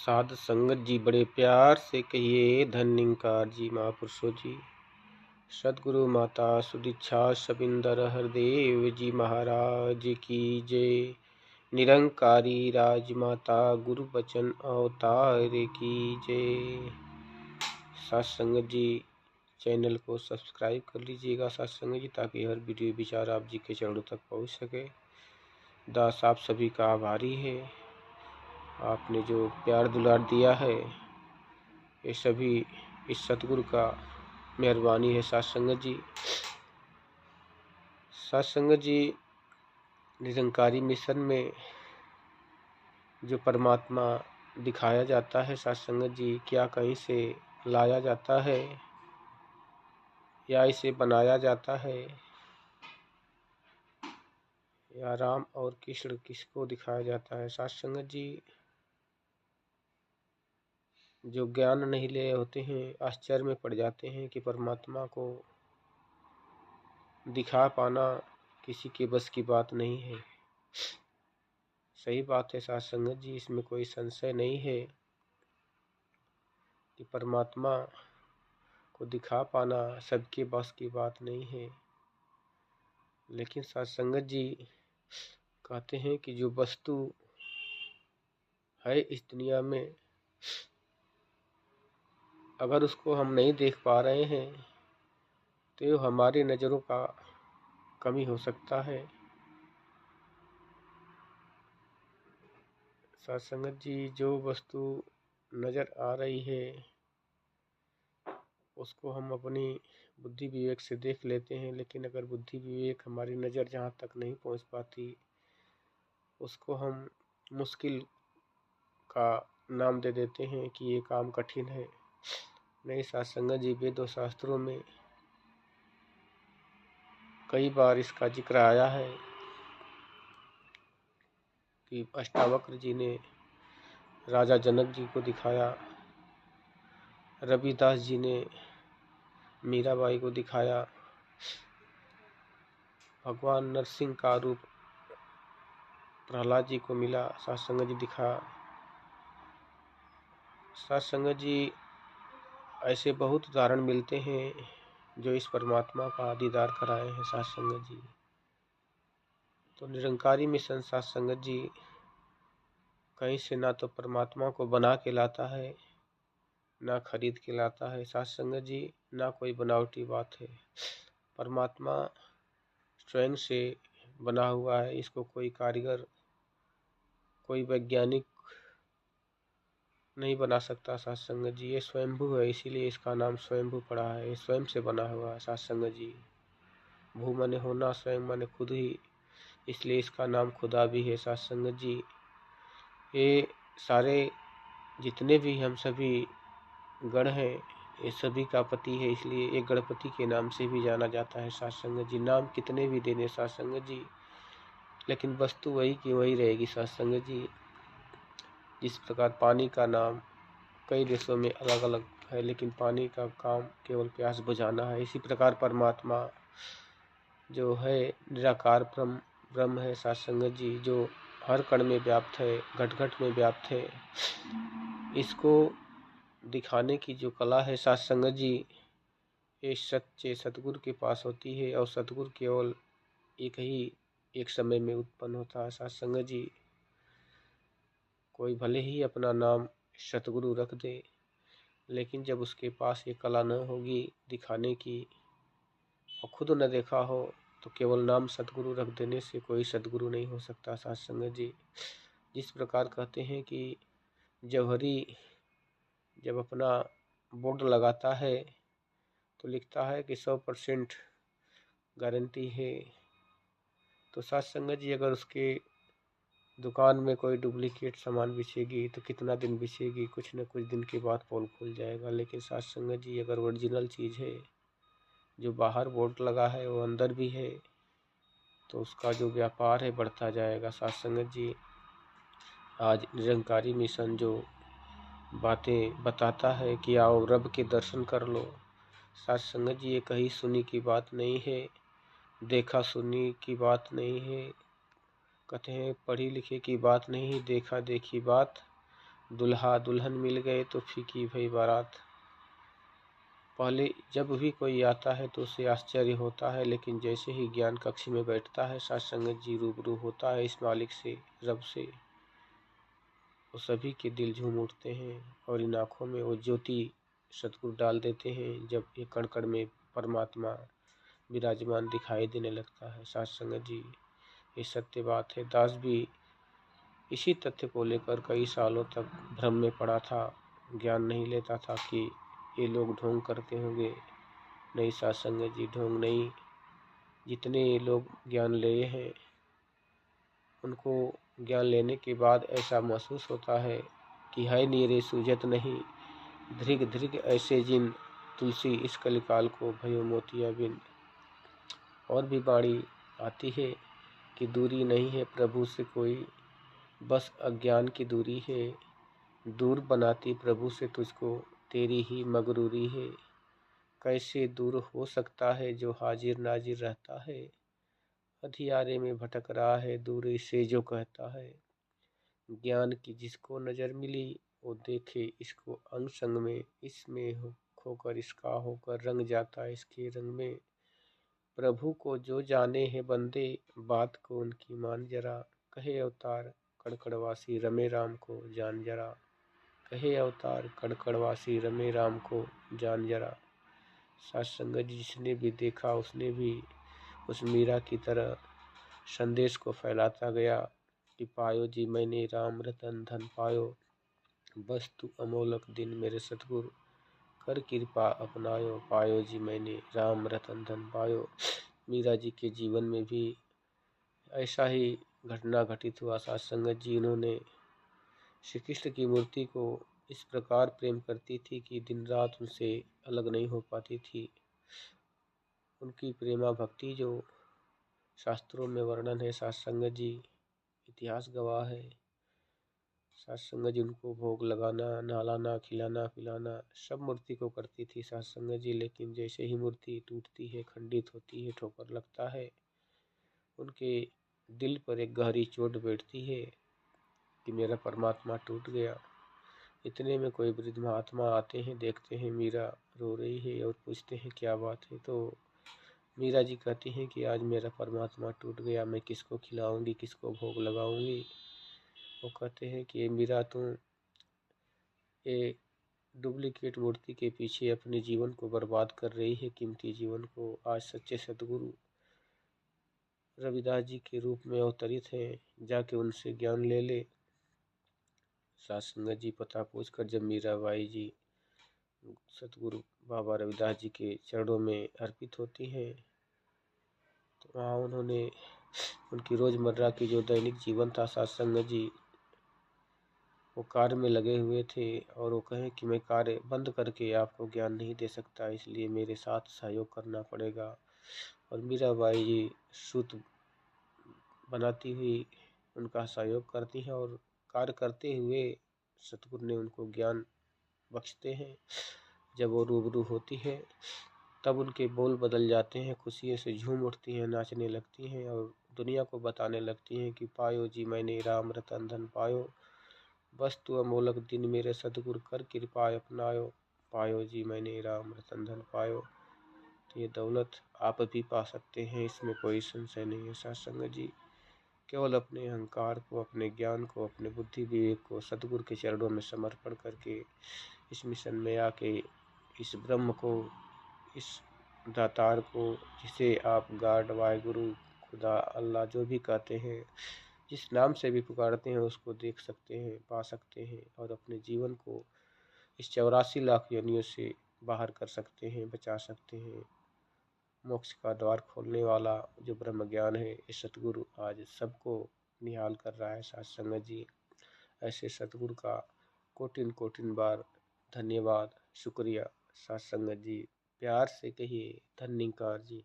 साध संगत जी बड़े प्यार से कहिए धन निंकार जी महापुरुषों जी। सदगुरु माता सुदीक्षा शबिंदर हरदेव जी महाराज की जय। निरंकारी राजमाता गुरु बचन अवतार की जय। साध संगत जी चैनल को सब्सक्राइब कर लीजिएगा साध संगत जी, ताकि हर वीडियो विचार आप जी के चरणों तक पहुंच सके। दास आप सभी का आभारी है। आपने जो प्यार दुलार दिया है ये सभी इस सतगुरु का मेहरबानी है। साध संगत जी, साध संगत जी, निरंकारी मिशन में जो परमात्मा दिखाया जाता है साध संगत जी, क्या कहीं से लाया जाता है या इसे बनाया जाता है, या राम और कृष्ण किसको दिखाया जाता है। साध संगत जी, जो ज्ञान नहीं ले होते हैं आश्चर्य में पड़ जाते हैं कि परमात्मा को दिखा पाना किसी के बस की बात नहीं है। सही बात है साध संगत जी, इसमें कोई संशय नहीं है कि परमात्मा को दिखा पाना सबके बस की बात नहीं है। लेकिन साध संगत जी कहते हैं कि जो वस्तु है इस दुनिया में, अगर उसको हम नहीं देख पा रहे हैं तो हमारी नज़रों का कमी हो सकता है। साध संगत जी, जो वस्तु नज़र आ रही है उसको हम अपनी बुद्धि विवेक से देख लेते हैं, लेकिन अगर बुद्धि विवेक हमारी नज़र जहाँ तक नहीं पहुँच पाती उसको हम मुश्किल का नाम दे देते हैं कि ये काम कठिन है। नहीं साध संगत जी, वेदों शास्त्रों में कई बार इसका जिक्र आया है कि अष्टावक्र जी ने राजा जनक जी को दिखाया, रविदास जी ने मीराबाई को दिखाया, भगवान नरसिंह का रूप प्रहलाद जी को मिला, साध संगत जी दिखा। साध संगत जी, ऐसे बहुत उदाहरण मिलते हैं जो इस परमात्मा का दीदार कराए हैं साध संगत जी। तो निरंकारी मिशन साध संगत जी कहीं से ना तो परमात्मा को बना के लाता है ना खरीद के लाता है साध संगत जी, ना कोई बनावटी बात है। परमात्मा स्वयं से बना हुआ है, इसको कोई कारीगर, कोई वैज्ञानिक नहीं बना सकता साध संगत जी। ये स्वयंभू है, इसीलिए इसका नाम स्वयंभू पड़ा है। ये स्वयं से बना हुआ है साध संगत जी। भू माने होना, स्वयं माने खुद ही, इसलिए इसका नाम खुदा भी है साध संगत जी। ये सारे जितने भी हम सभी गण हैं ये सभी का पति है, इसलिए ये गणपति के नाम से भी जाना जाता है साध संगत जी। नाम कितने भी देने साध संगत जी, लेकिन वस्तु वही की वही रहेगी साध संगत जी। जिस प्रकार पानी का नाम कई देशों में अलग अलग है, लेकिन पानी का काम केवल प्यास बुझाना है, इसी प्रकार परमात्मा जो है निराकार ब्रह्म है साध संगत जी, जो हर कण में व्याप्त है, घट घट में व्याप्त है। इसको दिखाने की जो कला है साध संगत जी, ये सच्चे सतगुरु के पास होती है, और सतगुरु केवल एक समय में उत्पन्न होता है साध संगत जी। कोई भले ही अपना नाम सतगुरु रख दे, लेकिन जब उसके पास ये कला न होगी दिखाने की और खुद न देखा हो, तो केवल नाम सतगुरु रख देने से कोई सतगुरु नहीं हो सकता साध संगत जी। जिस प्रकार कहते हैं कि जौहरी जब अपना बोर्ड लगाता है तो लिखता है कि 100% गारंटी है, तो साध संगत जी अगर उसके दुकान में कोई डुप्लीकेट सामान बिछेगी तो कितना दिन बिछेगी, कुछ न कुछ दिन के बाद पोल खुल जाएगा। लेकिन साध संगत जी अगर ओरिजिनल चीज़ है, जो बाहर बोर्ड लगा है वो अंदर भी है, तो उसका जो व्यापार है बढ़ता जाएगा साध संगत जी। आज निरंकारी मिशन जो बातें बताता है कि आओ रब के दर्शन कर लो, साध संगत जी ये कहीं सुनी की बात नहीं है, देखा सुनी की बात नहीं है, कहते हैं पढ़ी लिखी की बात नहीं, देखा देखी बात दुल्हा दुल्हन मिल गए तो फीकी भई बारात। पहले जब भी कोई आता है तो उसे आश्चर्य होता है, लेकिन जैसे ही ज्ञान कक्ष में बैठता है, सत्संग जी रूबरू होता है इस मालिक से, रब से, वो सभी के दिल झूम उठते हैं और इन आँखों में वो ज्योति सतगुरु डाल देते हैं। जब ये कण कण में परमात्मा विराजमान दिखाई देने लगता है। सत्संग जी, ये सत्य बात है। दास भी इसी तथ्य को लेकर कई सालों तक भ्रम में पड़ा था, ज्ञान नहीं लेता था कि ये लोग ढोंग करते होंगे। नहीं सत्संग जी, ढोंग नहीं। जितने ये लोग ज्ञान लिए हैं, उनको ज्ञान लेने के बाद ऐसा महसूस होता है कि है नीरे सूझत नहीं, धृग धृग ऐसे जिन, तुलसी इस कलिकाल को भयो मोतिया बिन। और भी बाणी आती है कि दूरी नहीं है प्रभु से कोई, बस अज्ञान की दूरी है। दूर बनाती प्रभु से तुझको, तेरी ही मगरूरी है। कैसे दूर हो सकता है जो हाजिर नाजिर रहता है, अंधियारे में भटक रहा है दूरी से जो कहता है। ज्ञान की जिसको नजर मिली, वो देखे इसको अंग संग में, इसमें हो खोकर इसका होकर रंग जाता है इसके रंग में। प्रभु को जो जाने हैं बंदे, बात को उनकी मान जरा, कहे अवतार कड़कड़वासी रमे राम को जान जरा। कहे अवतार कड़कड़वासी रमे राम को जान जरा। सत्संग जिसने भी देखा उसने भी उस मीरा की तरह संदेश को फैलाता गया कि पायो जी मैंने राम रतन धन पायो, बस तू अमोलक दिन मेरे सतगुरु कर कृपा अपनायो। पायो जी मैंने राम रतन धन पायो। मीरा जी के जीवन में भी ऐसा ही घटना घटित हुआ। सत्संग जी, इन्होंने श्री कृष्ण की मूर्ति को इस प्रकार प्रेम करती थी कि दिन रात उनसे अलग नहीं हो पाती थी। उनकी प्रेमा भक्ति जो शास्त्रों में वर्णन है, सत्संग जी इतिहास गवाह है। सत्संग जी उनको भोग लगाना, नहलाना, खिलाना पिलाना सब मूर्ति को करती थी सत्संग जी। लेकिन जैसे ही मूर्ति टूटती है, खंडित होती है, ठोकर लगता है, उनके दिल पर एक गहरी चोट बैठती है कि मेरा परमात्मा टूट गया। इतने में कोई वृद्ध महात्मा आते हैं, देखते हैं मीरा रो रही है और पूछते हैं क्या बात है। तो मीरा जी कहती हैं कि आज मेरा परमात्मा टूट गया, मैं किसको खिलाऊंगी, किसको भोग लगाऊंगी। वो कहते हैं कि मीरा, तुम ये डुप्लीकेट मूर्ति के पीछे अपने जीवन को बर्बाद कर रही है, कीमती जीवन को। आज सच्चे सतगुरु रविदास जी के रूप में अवतरित हैं, जाके उनसे ज्ञान ले ले। सत्संग जी पता पूछकर जब मीराबाई जी सतगुरु बाबा रविदास जी के चरणों में अर्पित होती हैं, तो वहाँ उन्होंने उनकी रोज़मर्रा की जो दैनिक जीवन था, सत्संग जी वो कार्य में लगे हुए थे और वो कहें कि मैं कार्य बंद करके आपको ज्ञान नहीं दे सकता, इसलिए मेरे साथ सहयोग करना पड़ेगा। और मीराबाई जी सूत बनाती हुई उनका सहयोग करती हैं और कार्य करते हुए सतगुरु ने उनको ज्ञान बख्शते हैं। जब वो रूबरू होती है तब उनके बोल बदल जाते हैं, खुशी से झूम उठती हैं, नाचने लगती हैं और दुनिया को बताने लगती हैं कि पायो जी मैंने राम रतन धन पायो, बस तू अमोलक दिन मेरे सतगुरु कर कृपा अपनायो। पायो जी मैंने राम रतन धन पायो। तो ये दौलत आप भी पा सकते हैं, इसमें कोई संशय नहीं है। सत्संग जी केवल अपने अहंकार को, अपने ज्ञान को, अपने बुद्धि विवेक को सतगुरु के चरणों में समर्पण करके इस मिशन में आके इस ब्रह्म को, इस दातार को, जिसे आप गॉड, वाहिगुरु, खुदा, अल्लाह जो भी कहते हैं, जिस नाम से भी पुकारते हैं, उसको देख सकते हैं, पा सकते हैं और अपने जीवन को इस 84 लाख योनियों से बाहर कर सकते हैं, बचा सकते हैं। मोक्ष का द्वार खोलने वाला जो ब्रह्म ज्ञान है, इस सतगुरु आज सबको निहाल कर रहा है। सत्संग जी, ऐसे सतगुरु का कोटिन कोटिन बार धन्यवाद, शुक्रिया। सत्संग जी, प्यार से कहिए धन्यकार जी।